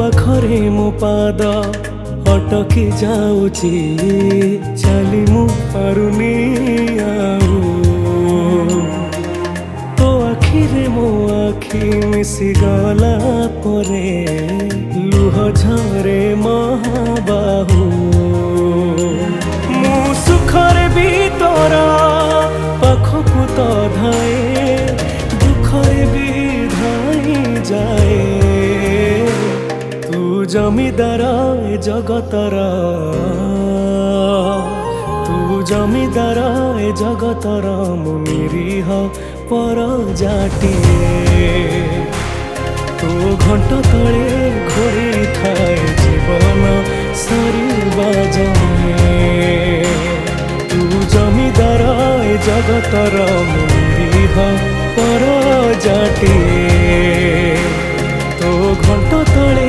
पाखरे मो पाद अटकी जाऊची चली मु पारुनी आउ तो आखिरे मो आखि मिसी गला परे लुह झरे महाबाहु मु सुखरे भी तोरा पाखकु तो धाए दुखरे भी धाई जाए तू जमीदार ए जगतर तू जमीदार ए जगतर मु निरीह पर जाटिए तो घंटा तले घोड़ी थाए जीवन सरीबा जाए तू जमीदार ए जगतर मु